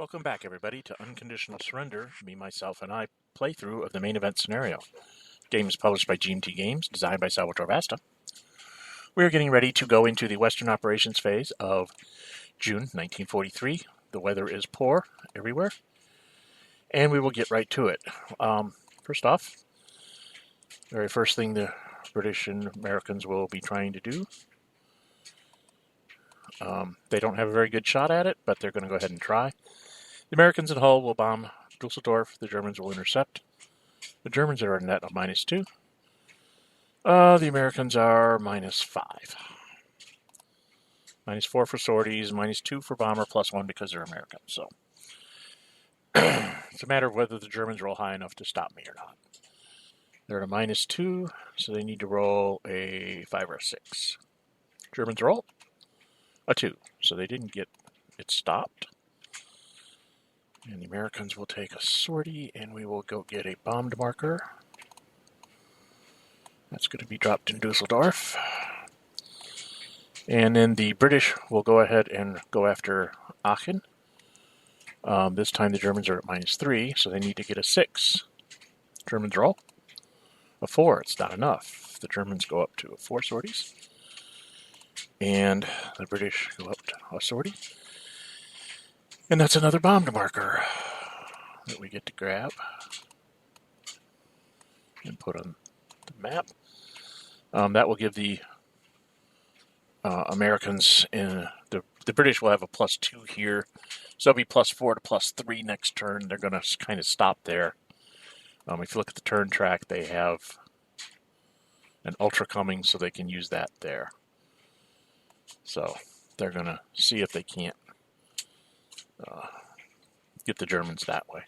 Welcome back, everybody, to Unconditional Surrender, me, myself, and I playthrough of the main event scenario. Game is published by GMT Games, designed by Salvatore Vasta. We are getting ready to go into the Western operations phase of June 1943. The weather is poor everywhere, and we will get right to it. First off, the very first thing the British and Americans will be trying to do, they don't have a very good shot at it, but they're going to go ahead and try. The Americans in Hull will bomb Dusseldorf. The Germans will intercept. The Germans are a net of -2. The Americans are -5. -4 for sorties, -2 for bomber, +1 because they're Americans. So it's a matter of whether the Germans roll high enough to stop me or not. They're at a -2, so they need to roll a 5 or a 6. Germans roll a 2, so they didn't get it stopped. And the Americans will take a sortie, and we will go get a bombed marker. That's going to be dropped in Dusseldorf. And then the British will go ahead and go after Aachen. This time the Germans are at -3, so they need to get a 6. Germans roll a 4. It's not enough. The Germans go up to 4 sorties. And the British go up to a sortie. And that's another bombed marker that we get to grab and put on the map. That will give the Americans, and the British will have a +2 here. So they'll be +4 to +3 next turn. They're going to kind of stop there. If you look at the turn track, they have an ultra coming, so they can use that there. So they're going to see if they can't get the Germans that way.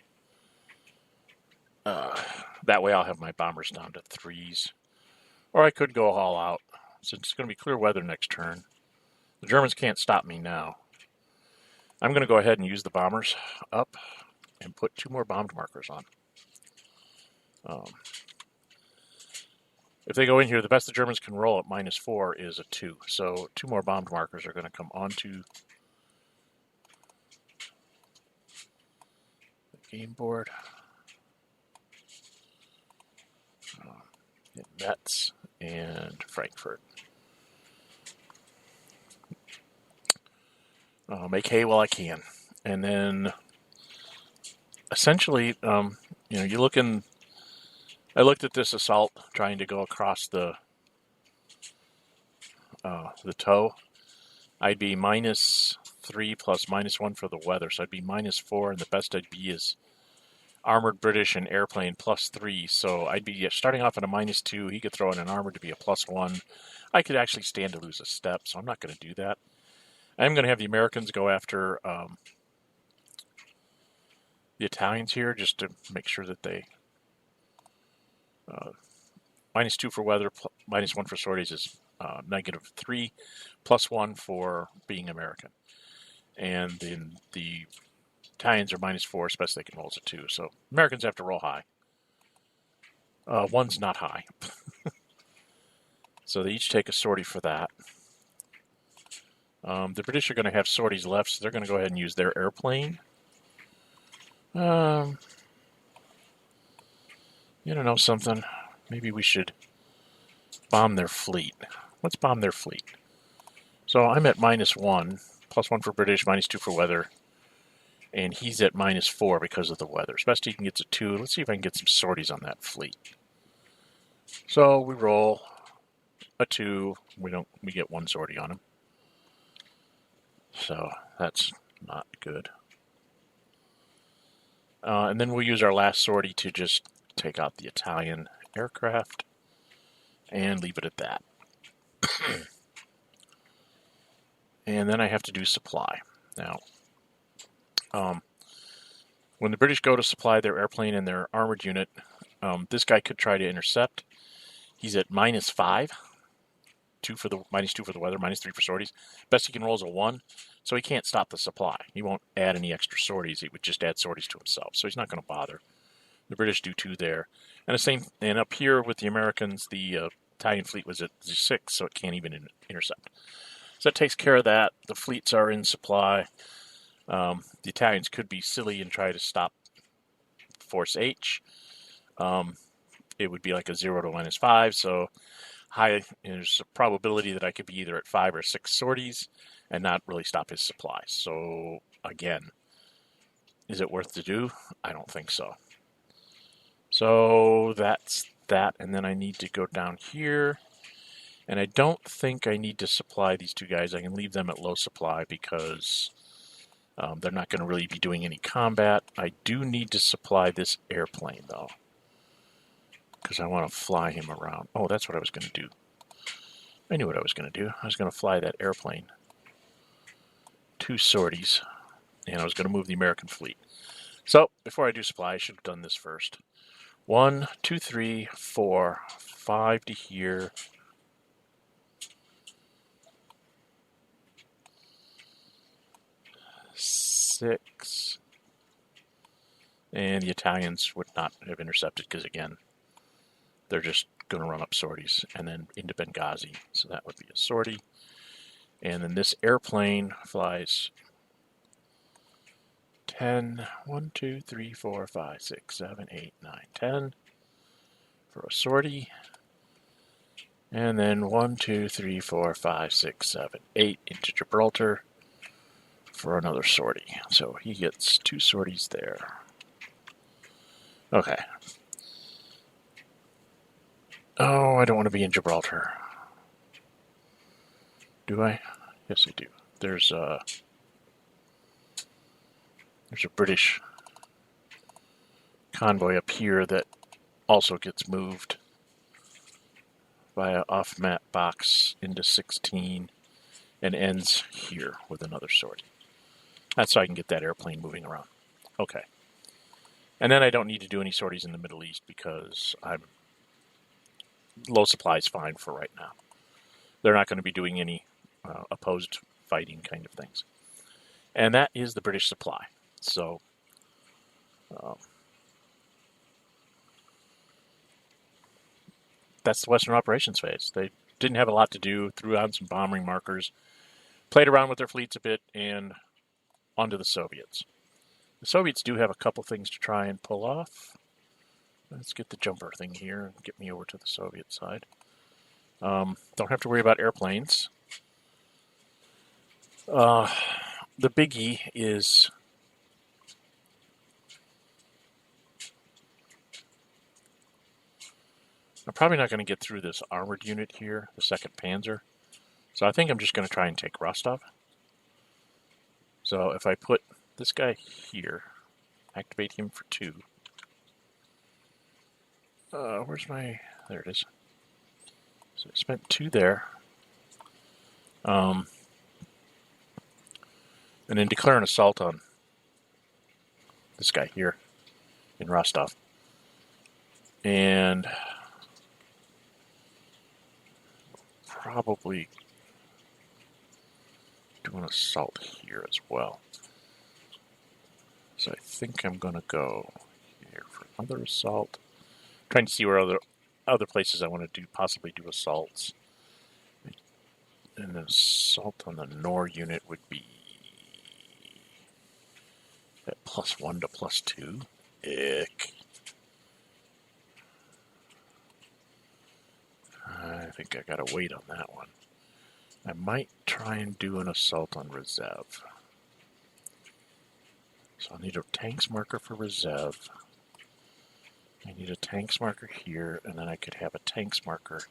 That way I'll have my bombers down to 3s. Or I could go all out, since it's going to be clear weather next turn. The Germans can't stop me now. I'm going to go ahead and use the bombers up and put 2 more bombed markers on. If they go in here, the best the Germans can roll at -4 is a 2. So 2 more bombed markers are going to come onto game board. Metz and Frankfurt. Make hay while I can. And then essentially, you're looking. I looked at this assault trying to go across the toe. I'd be -3 plus -1 for the weather, so I'd be -4, and the best I'd be is armored British and airplane +3. So I'd be starting off at a -2. He could throw in an armored to be a +1. I could actually stand to lose a step, so I'm not going to do that. I'm going to have the Americans go after the Italians here, just to make sure that they -2 for weather, -1 for sorties is -3, +1 for being American. And then the Italians are -4, especially they can roll as a 2. So Americans have to roll high. 1's not high. So they each take a sortie for that. The British are going to have sorties left, so they're going to go ahead and use their airplane. You know something? Maybe we should bomb their fleet. Let's bomb their fleet. So I'm at -1, +1 for British, -2 for weather. And he's at -4 because of the weather. As best he can get a 2. Let's see if I can get some sorties on that fleet. So we roll a 2. We get 1 sortie on him. So that's not good. And then we'll use our last sortie to just take out the Italian aircraft and leave it at that. And then I have to do supply. Now, when the British go to supply their airplane and their armored unit, this guy could try to intercept. He's at -5. -2 for the weather, -3 for sorties. Best he can roll is a 1, so he can't stop the supply. He won't add any extra sorties. He would just add sorties to himself, so he's not going to bother. The British do 2 there. And up here with the Americans, the Italian fleet was at 6, so it can't even intercept. So that takes care of that. The fleets are in supply. The Italians could be silly and try to stop force H. It would be like a 0 to -5, so there's a probability that I could be either at 5 or 6 sorties and not really stop his supply. So again, is it worth to do? I don't think so. So that's that, and then I need to go down here, and I don't think I need to supply these two guys. I can leave them at low supply because they're not going to really be doing any combat. I do need to supply this airplane, though, because I want to fly him around. Oh, that's what I was going to do. I knew what I was going to do. I was going to fly that airplane 2 sorties, and I was going to move the American fleet. So, before I do supply, I should have done this first. 1, 2, 3, 4, 5 to here. 6. And the Italians would not have intercepted because, again, they're just going to run up sorties. And then into Benghazi. So that would be a sortie. And then this airplane flies 10, 1, 2, 3, 4, 5, 6, 7, 8, 9, 10 for a sortie. And then 1, 2, 3, 4, 5, 6, 7, 8 into Gibraltar for another sortie. So he gets 2 sorties there. Okay. Oh, I don't want to be in Gibraltar. Do I? Yes, I do. There's a British convoy up here that also gets moved via off-map box into 16 and ends here with another sortie. That's so I can get that airplane moving around. Okay. And then I don't need to do any sorties in the Middle East because low supply is fine for right now. They're not going to be doing any opposed fighting kind of things. And that is the British supply. So that's the Western operations phase. They didn't have a lot to do, threw on some bombing markers, played around with their fleets a bit, and onto the Soviets. The Soviets do have a couple things to try and pull off. Let's get the jumper thing here and get me over to the Soviet side. Don't have to worry about airplanes. The biggie is I'm probably not going to get through this armored unit here, the 2nd Panzer. So I think I'm just going to try and take Rostov. So if I put this guy here, activate him for 2. Where's my... There it is. So I spent 2 there. And then declare an assault on this guy here in Rostov. And probably do an assault here as well. So I think I'm going to go here for another assault. I'm trying to see where other places I want to possibly do assaults. And an assault on the Nor unit would be at +1 to +2. Ick. I think I gotta wait on that one. I might try and do an assault on Rezev. So I'll need a tanks marker for Rezev. I need a tanks marker here, and then I could have a tanks marker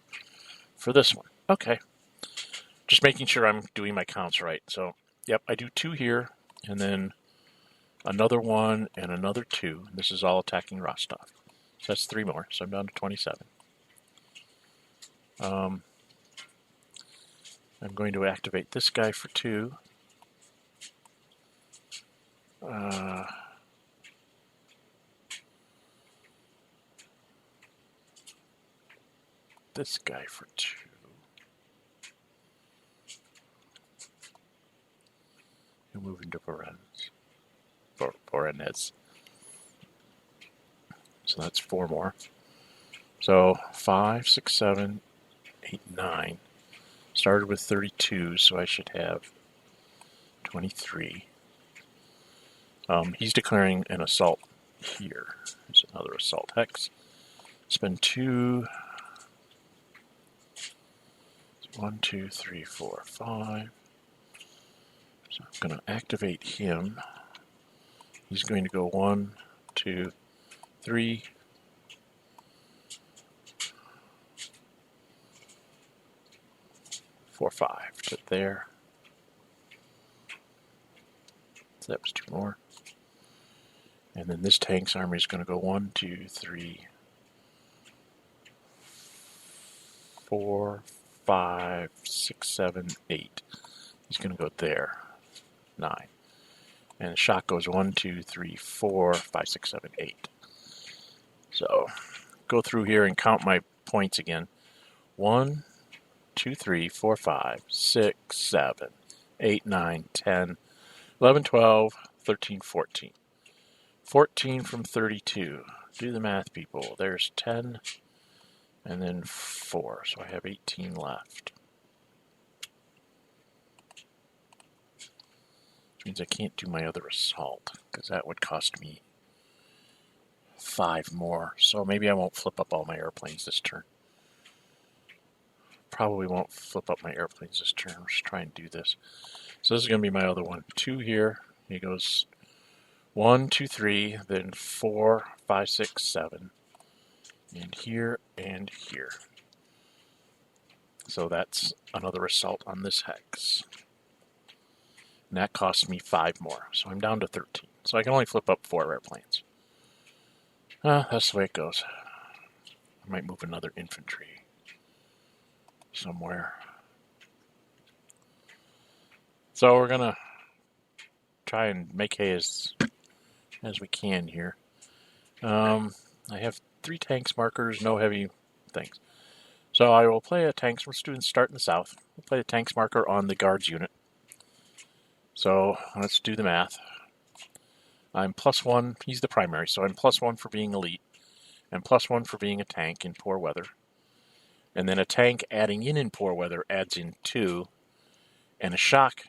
for this one. Okay. Just making sure I'm doing my counts right. So, yep, I do 2 here, and then another 1 and another 2. This is all attacking Rostov. So that's 3 more, so I'm down to 27. I'm going to activate this guy for 2. This guy for 2. And move into Voronezh. So that's 4 more. So 5, 6, 7, 8, 9. Started with 32, so I should have 23. He's declaring an assault here. There's another assault hex. Spend 2. 1, 2, 3, 4, 5. So I'm going to activate him. He's going to go 1, 2, 3. 4, 5 to there. So that was 2 more. And then this tank's army is going to go 1, 2, 3, 4, 5, 6, 7, 8. He's going to go there. 9. And the shock goes 1, 2, 3, 4, 5, 6, 7, 8. So go through here and count my points again. 1, 2, 3, 4, 5, 6, 7, 8, 9, 10, 11, 12, 13, 14. 14 from 32. Do the math, people. There's 10 and then 4. So I have 18 left. Which means I can't do my other assault, because that would cost me 5 more. So maybe I won't flip up all my airplanes this turn. Probably won't flip up my airplanes this turn. I'll just try and do this. So this is going to be my other one. 2 here. He goes 1, 2, 3, then 4, 5, 6, 7. And here and here. So that's another assault on this hex. And that cost me 5 more. So I'm down to 13. So I can only flip up 4 airplanes. That's the way it goes. I might move another infantry somewhere. So we're going to try and make hay as we can here. I have 3 tanks markers, no heavy things. So I will play a tanks. We're students start in the south. We'll play a tanks marker on the guards unit. So let's do the math. I'm +1. He's the primary, so I'm +1 for being elite, and +1 for being a tank in poor weather. And then a tank adding in poor weather adds in 2, and a shock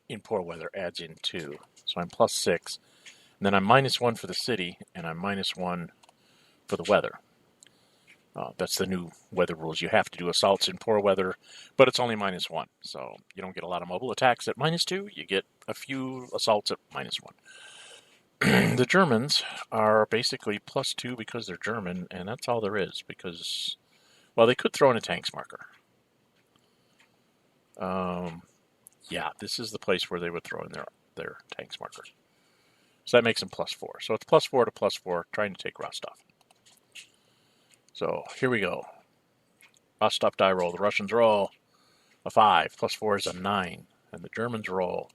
in poor weather adds in 2. So I'm +6. And then I'm -1 for the city, and I'm -1 for the weather. That's the new weather rules. You have to do assaults in poor weather, but it's only -1. So you don't get a lot of mobile attacks at -2. You get a few assaults at -1. The Germans are basically +2 because they're German, and that's all there is. Because, well, they could throw in a tanks marker. Yeah, this is the place where they would throw in their tanks marker. So that makes them +4. So it's +4 to +4, trying to take Rostov. So here we go. Rostov die roll. The Russians roll a 5. +4 is a 9. And the Germans roll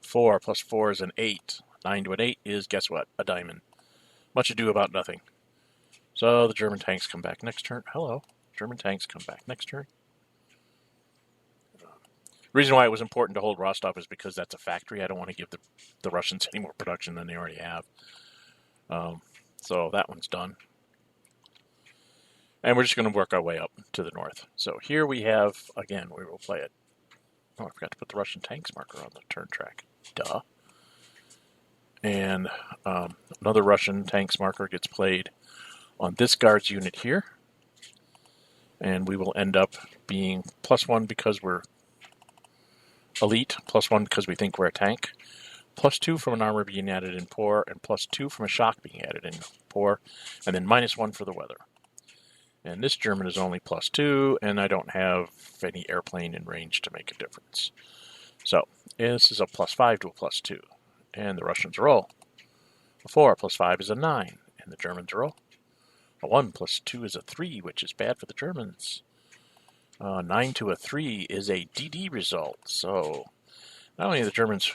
4. +4 is an 8. 9 to an 8 is, guess what? A diamond. Much ado about nothing. So the German tanks come back next turn. Hello. German tanks come back next turn. The reason why it was important to hold Rostov is because that's a factory. I don't want to give the Russians any more production than they already have. So that one's done. And we're just going to work our way up to the north. So here we have, again, we will play it. Oh, I forgot to put the Russian tanks marker on the turn track. Duh. And another Russian tanks marker gets played on this guards unit here. And we will end up being +1 because we're elite, +1 because we think we're a tank, +2 from an armor being added in poor, and +2 from a shock being added in poor, and then -1 for the weather. And this German is only +2, and I don't have any airplane in range to make a difference. So this is a +5 to a +2. And the Russians roll a 4 +5 is a 9. And the Germans roll a 1 +2 is a 3, which is bad for the Germans. 9 to a 3 is a DD result. So not only are the Germans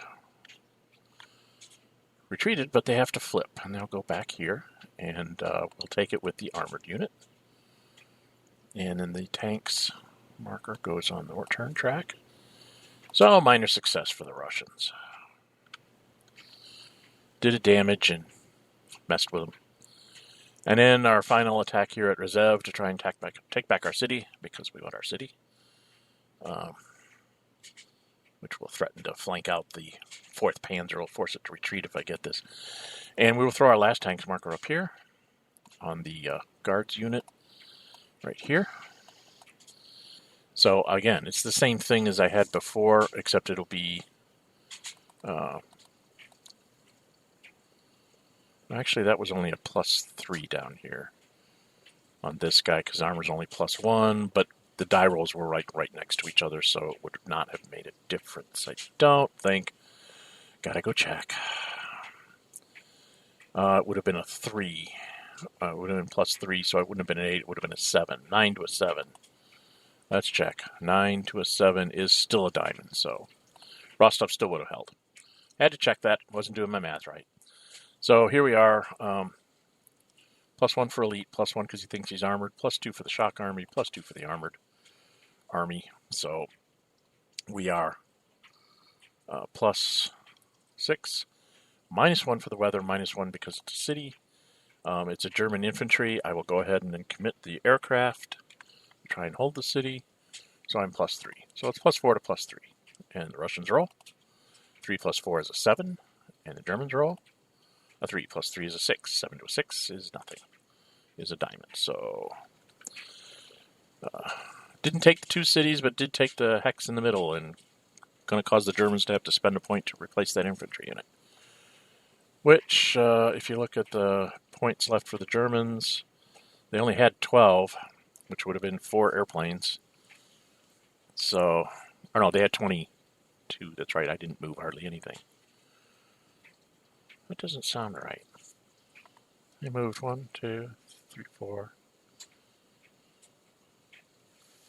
retreated, but they have to flip. And they'll go back here, and we'll take it with the armored unit. And then the tanks marker goes on the turn track. So minor success for the Russians. Did a damage and messed with them. And then our final attack here at Rezev to try and take back our city, because we want our city. which will threaten to flank out the 4th Panzer. Will force it to retreat if I get this. And we will throw our last tanks marker up here on the guards unit right here. So again, it's the same thing as I had before, except it'll be... actually, that was only a +3 down here on this guy, because armor's only +1, but the die rolls were right next to each other, so it would not have made a difference, I don't think. Gotta go check. It would have been a 3. It would have been +3, so it wouldn't have been an 8, it would have been a 7. 9 to a 7. Let's check. 9 to a 7 is still a diamond, so Rostov still would have held. Had to check that. Wasn't doing my math right. So here we are. +1 for elite, +1 because he thinks he's armored, +2 for the shock army, +2 for the armored army. So we are +6, -1 for the weather, -1 because it's a city. It's a German infantry. I will go ahead and then commit the aircraft, try and hold the city. So I'm +3. So it's +4 to +3. And the Russians roll. 3 + 4 is a 7. And the Germans roll. A 3 + 3 is a 6. 7 to a 6 is nothing. Is a diamond. So didn't take the 2 cities, but did take the hex in the middle, and going to cause the Germans to have to spend a point to replace that infantry unit. Which, if you look at the points left for the Germans, they only had 12, which would have been 4 airplanes. So, or no, they had 22. That's right, I didn't move hardly anything. That doesn't sound right. I moved 1, 2, 3, 4,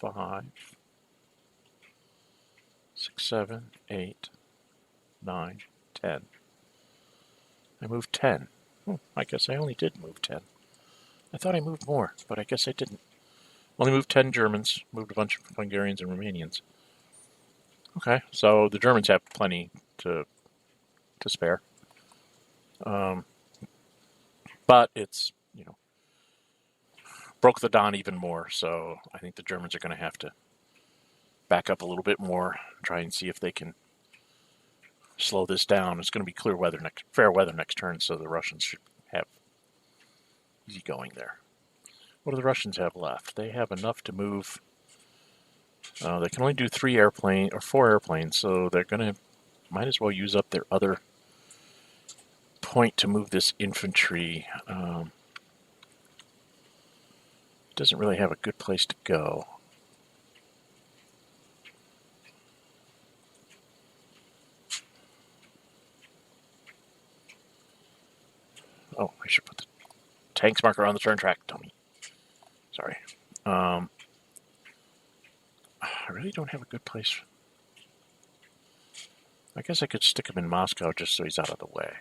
5, 6, 7, 8, 9, 10. I moved 10. I guess I only did move 10. I thought I moved more, but I guess I didn't. Only moved 10 Germans, moved a bunch of Hungarians and Romanians. Okay, so the Germans have plenty to spare. But it's, broke the Don even more, so I think the Germans are going to have to back up a little bit more, try and see if they can slow this down. It's going to be fair weather next turn, so the Russians should have easy going there. What do the Russians have left? They have enough to move. They can only do 4 airplanes, so they're going to might as well use up their other point to move this infantry. Doesn't really have a good place to go. Oh, I should put the tanks marker on the turn track, dummy. Sorry. I really don't have a good place. I guess I could stick him in Moscow just so he's out of the way.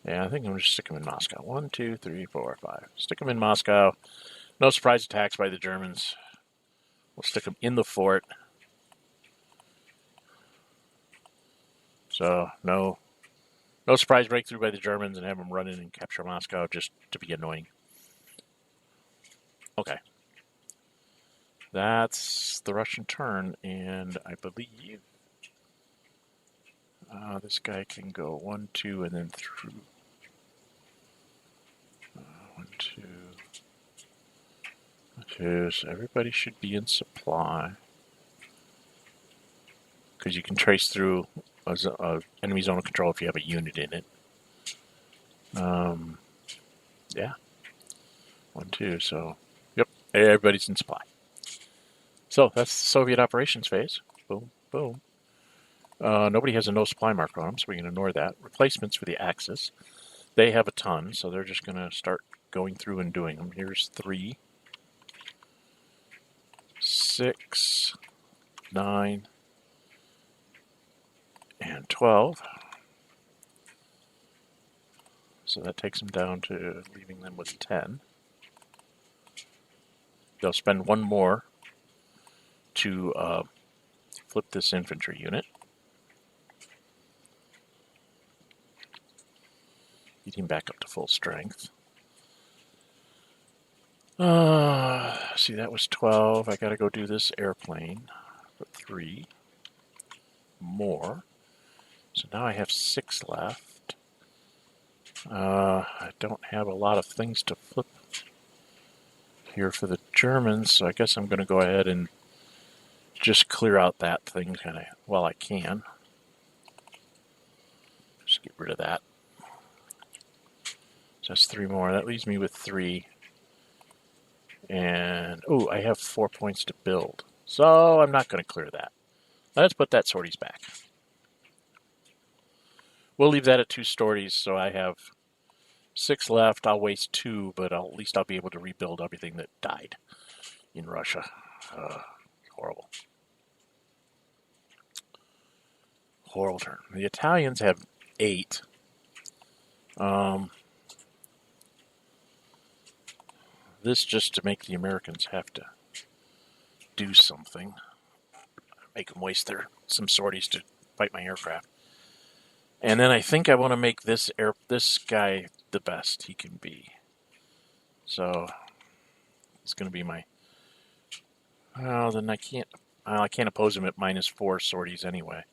Yeah, I think I'm going to stick him in Moscow. 1, 2, 3, 4, 5. Stick him in Moscow. No surprise attacks by the Germans. We'll stick him in the fort. So, no surprise breakthrough by the Germans and have them run in and capture Moscow just to be annoying. Okay. That's the Russian turn, and I believe this guy can go 1, 2, and then through. 1, 2, 2. So everybody should be in supply. Because you can trace through a enemy zone of control if you have a unit in it. Yeah. 1, 2, so, yep, everybody's in supply. So, that's the Soviet operations phase. Boom, boom. Nobody has a no supply marker on them, so we can ignore that. Replacements for the Axis. They have a ton, so they're just going to start going through and doing them. Here's 3, 6, 9, and 12. So that takes them down to leaving them with 10. They'll spend 1 more to flip this infantry unit. Get him back up to full strength. See, that was 12. I gotta go do this airplane for 3. more. So now I have 6 left. I don't have a lot of things to flip here for the Germans, so I guess I'm going to go ahead and just clear out that thing kind of while I can. Just get rid of that. So that's 3 more. That leaves me with 3. And, oh, I have 4 points to build. So I'm not going to clear that. Let's put that sorties back. We'll leave that at 2 sorties, so I have 6 left. I'll waste 2, but at least I'll be able to rebuild everything that died in Russia. Horrible. Horrible turn. The Italians have 8. This just to make the Americans have to do something. Make them waste some sorties to fight my aircraft. And then I think I want to make this guy the best he can be. So it's going to be my. Well, then I can't oppose him at -4 sorties anyway.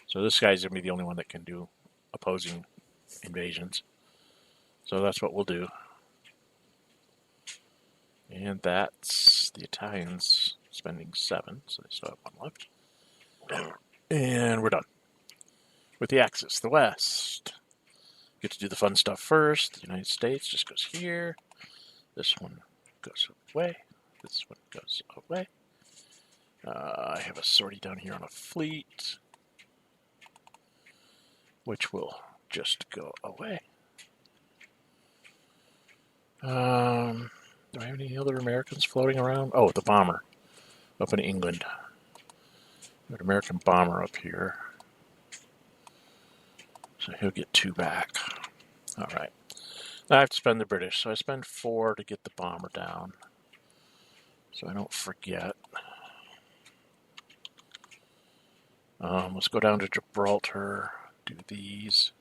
So this guy's going to be the only one that can do opposing invasions. So that's what we'll do. And that's the Italians spending 7, so they still have 1 left. And we're done. With the Axis, the West. Get to do the fun stuff first. The United States just goes here. This one goes away. This one goes away. I have a sortie down here on a fleet, which will just go away. Do I have any other Americans floating around? Oh, the bomber up in England. An American bomber up here. So he'll get 2 back. All right. Now I have to spend the British. So I spend 4 to get the bomber down. So I don't forget. Let's go down to Gibraltar. Do these.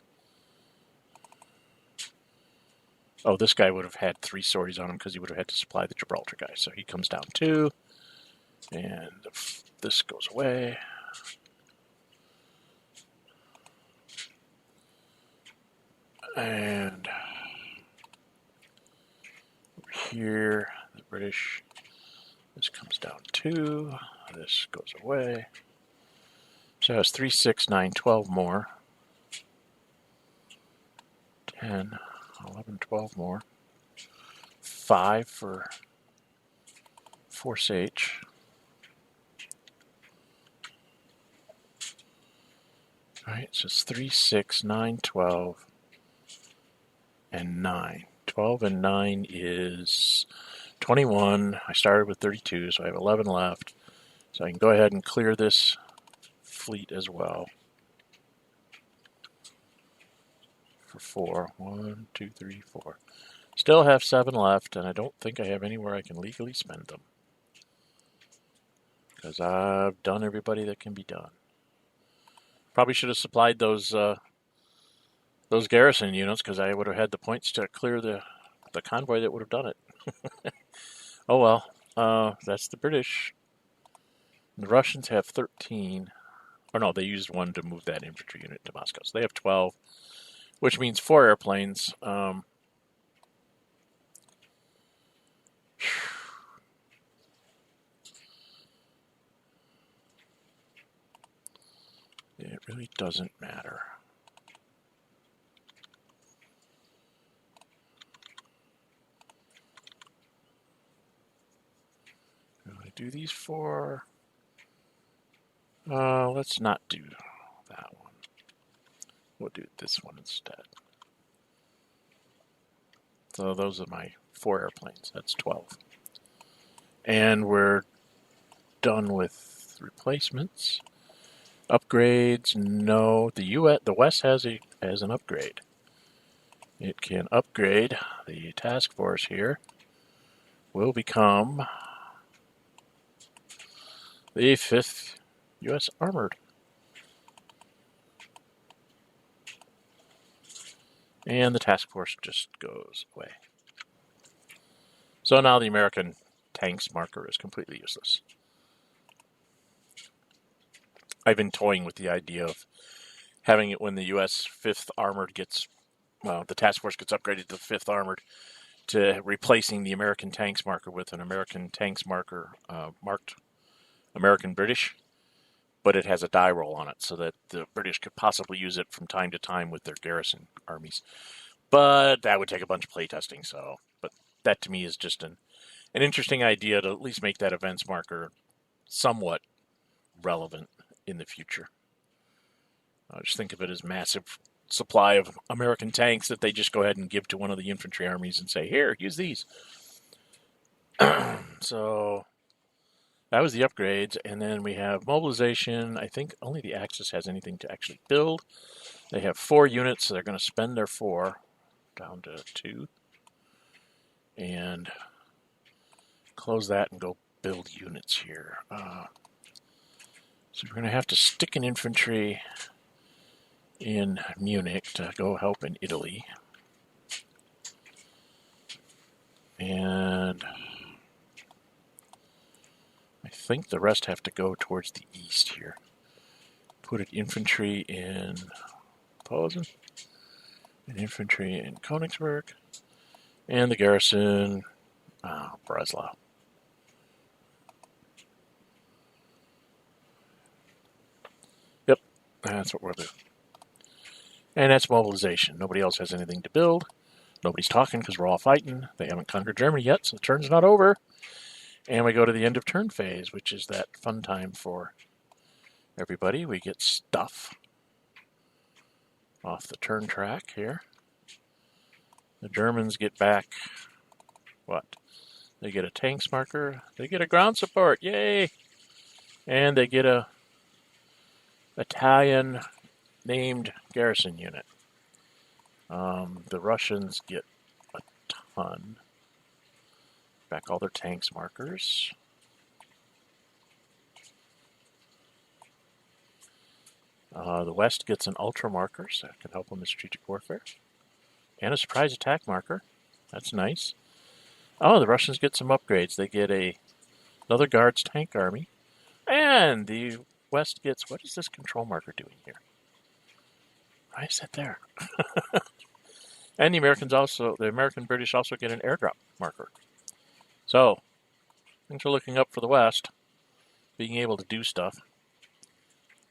Oh, this guy would have had 3 sorties on him because he would have had to supply the Gibraltar guy. So he comes down 2. And this goes away. And over here, the British, this comes down 2. This goes away. So that's 3, 6, 9, 12 more. 10, 11, 12 more. 5 for Force H. All right, so it's 3, 6, 9, 12, and 9. 12 and 9 is 21. I started with 32, so I have 11 left. So I can go ahead and clear this fleet as well. For 4. 1, 2, 3, 4. Still have 7 left, and I don't think I have anywhere I can legally spend them. Because I've done everybody that can be done. Probably should have supplied those garrison units, because I would have had the points to clear the convoy that would have done it. Oh well, that's the British. The Russians have 13. Or no, they used 1 to move that infantry unit to Moscow. So they have 12, which means 4 airplanes. It really doesn't matter. I'm going to do these 4. Let's not do that one. We'll do this one instead. So those are my 4 airplanes. That's 12. And we're done with replacements. Upgrades, no. The West has an upgrade. It can upgrade. The task force here will become the 5th U.S. Armored. And the task force just goes away. So now the American tanks marker is completely useless. I've been toying with the idea of having it when the U.S. 5th Armored gets, well, the task force gets upgraded to the 5th Armored, to replacing the American Tanks marker with an American Tanks marker marked American British, but it has a die roll on it so that the British could possibly use it from time to time with their garrison armies. But that would take a bunch of playtesting, but that to me is just an interesting idea to at least make that events marker somewhat relevant in the future. Just think of it as massive supply of American tanks that they just go ahead and give to one of the infantry armies and say, here, use these. So that was the upgrades, and then we have mobilization. I think only the Axis has anything to actually build. They have 4 units, so they're going to spend their 4 down to 2. And close that and go build units here. So we're going to have to stick an infantry in Munich to go help in Italy. And I think the rest have to go towards the east here. Put an infantry in Posen, an infantry in Königsberg, and the garrison, Breslau. Yep, that's what we'll do. And that's mobilization. Nobody else has anything to build. Nobody's talking because we're all fighting. They haven't conquered Germany yet, so the turn's not over. And we go to the end of turn phase, which is that fun time for everybody. We get stuff off the turn track here. The Germans get back, what? They get a tanks marker. They get a ground support. Yay! And they get a Italian named garrison unit. The Russians get a ton. Back all their tanks markers. The West gets an ultra marker, so that can help them in strategic warfare. And a surprise attack marker. That's nice. Oh, the Russians get some upgrades. They get another Guards tank army. And the West gets, what is this control marker doing here? Why is that there? And the American British also get an airdrop marker. So, things are looking up for the West, being able to do stuff.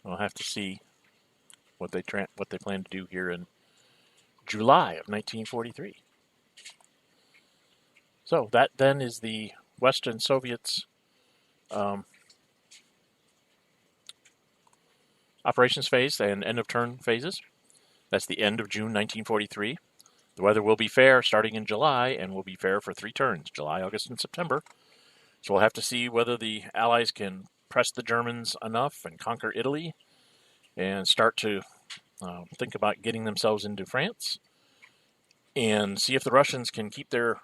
We'll have to see what they plan to do here in July of 1943. So that then is the Western Soviets operations phase and end of turn phases. That's the end of June 1943. The weather will be fair starting in July and will be fair for 3 turns, July, August, and September. So we'll have to see whether the Allies can press the Germans enough and conquer Italy and start to think about getting themselves into France, and see if the Russians can keep their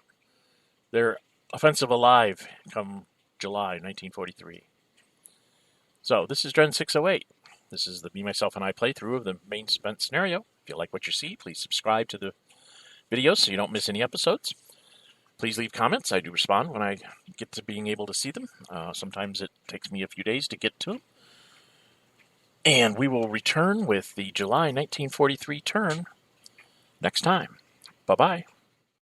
offensive alive come July 1943. So this is Dren 608. This is the Me, Myself, and I playthrough of the main event scenario. If you like what you see, please subscribe to the videos so you don't miss any episodes. Please leave comments. I do respond when I get to being able to see them. Sometimes it takes me a few days to get to them. And we will return with the July 1943 turn next time. Bye-bye.